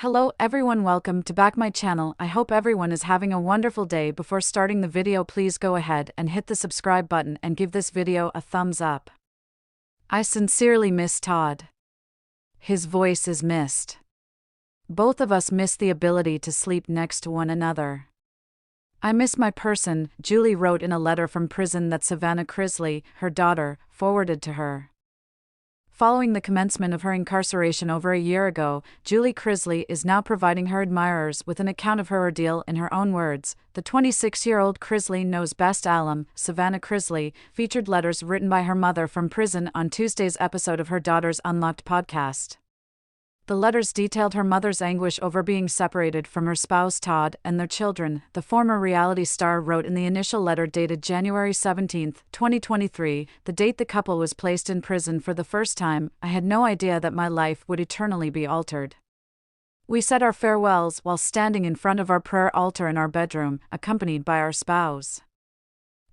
Hello everyone, welcome to back my channel. I hope everyone is having a wonderful day. Before starting the video, please go ahead and hit the subscribe button and give this video a thumbs up. I sincerely miss Todd. His voice is missed. Both of us miss the ability to sleep next to one another. I miss my person, Julie wrote in a letter from prison that Savannah Chrisley, her daughter, forwarded to her. Following the commencement of her incarceration over a year ago, Julie Chrisley is now providing her admirers with an account of her ordeal in her own words. The 26-year-old Chrisley knows best alum, Savannah Chrisley, featured letters written by her mother from prison on Tuesday's episode of her daughter's Unlocked podcast. The letters detailed her mother's anguish over being separated from her spouse Todd and their children. The former reality star wrote in the initial letter dated January 17, 2023, the date the couple was placed in prison for the first time. I had no idea that my life would eternally be altered. We said our farewells while standing in front of our prayer altar in our bedroom, accompanied by our spouse.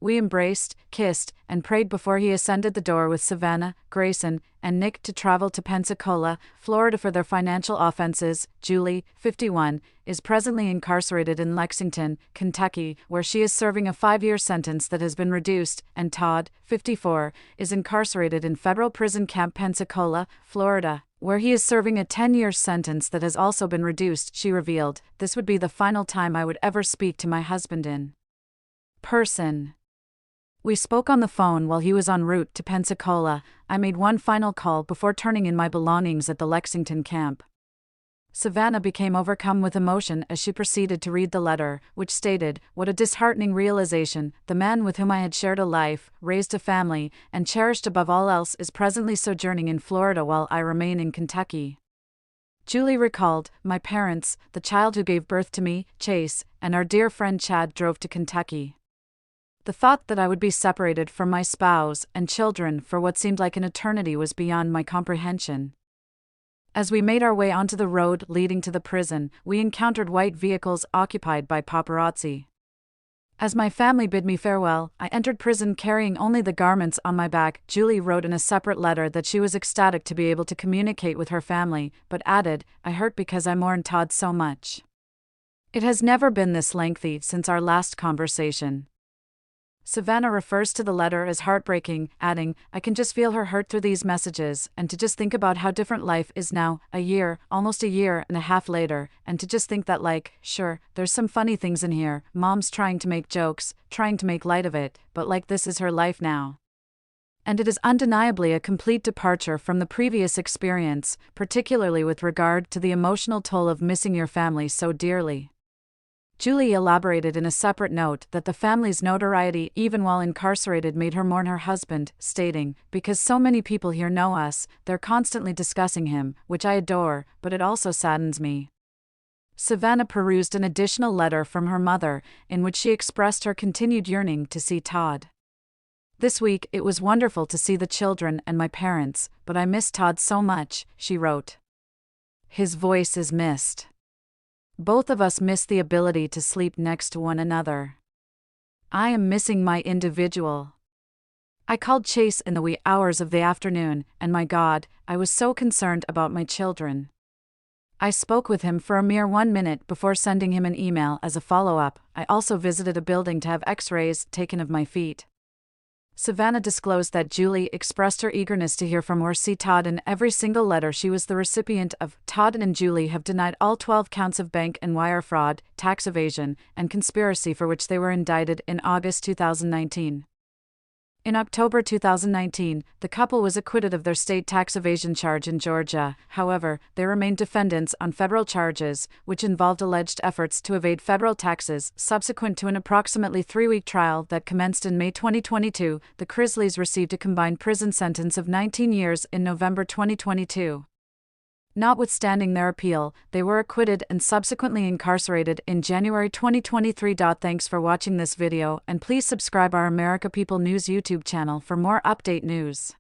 We embraced, kissed, and prayed before he ascended the door with Savannah, Grayson, and Nick to travel to Pensacola, Florida for their financial offenses. Julie, 51, is presently incarcerated in Lexington, Kentucky, where she is serving a 5-year sentence that has been reduced, and Todd, 54, is incarcerated in federal prison camp Pensacola, Florida, where he is serving a 10-year sentence that has also been reduced. She revealed, "This would be the final time I would ever speak to my husband in person. We spoke on the phone while he was en route to Pensacola. I made one final call before turning in my belongings at the Lexington camp." Savannah became overcome with emotion as she proceeded to read the letter, which stated, "What a disheartening realization. The man with whom I had shared a life, raised a family, and cherished above all else is presently sojourning in Florida while I remain in Kentucky." Julie recalled, "My parents, the child who gave birth to me, Chase, and our dear friend Chad drove to Kentucky. The thought that I would be separated from my spouse and children for what seemed like an eternity was beyond my comprehension. As we made our way onto the road leading to the prison, we encountered white vehicles occupied by paparazzi. As my family bid me farewell, I entered prison carrying only the garments on my back." Julie wrote in a separate letter that she was ecstatic to be able to communicate with her family, but added, "I hurt because I mourn Todd so much. It has never been this lengthy since our last conversation." Savannah refers to the letter as heartbreaking, adding, "I can just feel her hurt through these messages, and to just think about how different life is now, almost a year and a half later, and to just think that sure, there's some funny things in here, mom's trying to make jokes, trying to make light of it, but this is her life now. And it is undeniably a complete departure from the previous experience, particularly with regard to the emotional toll of missing your family so dearly." Julie elaborated in a separate note that the family's notoriety even while incarcerated made her mourn her husband, stating, "Because so many people here know us, they're constantly discussing him, which I adore, but it also saddens me." Savannah perused an additional letter from her mother, in which she expressed her continued yearning to see Todd. "This week, it was wonderful to see the children and my parents, but I miss Todd so much," she wrote. "His voice is missed. Both of us miss the ability to sleep next to one another. I am missing my individual. I called Chase in the wee hours of the afternoon, and my God, I was so concerned about my children. I spoke with him for a mere 1 minute before sending him an email as a follow-up. I also visited a building to have x-rays taken of my feet." Savannah disclosed that Julie expressed her eagerness to hear from or see Todd in every single letter she was the recipient of. Todd and Julie have denied all 12 counts of bank and wire fraud, tax evasion, and conspiracy for which they were indicted in August 2019. In October 2019, the couple was acquitted of their state tax evasion charge in Georgia. However, they remained defendants on federal charges, which involved alleged efforts to evade federal taxes. Subsequent to an approximately 3-week trial that commenced in May 2022, the Chrisleys received a combined prison sentence of 19 years in November 2022. Notwithstanding their appeal, they were acquitted and subsequently incarcerated in January 2023. Thanks for watching this video, and please subscribe our America People News YouTube channel for more update news.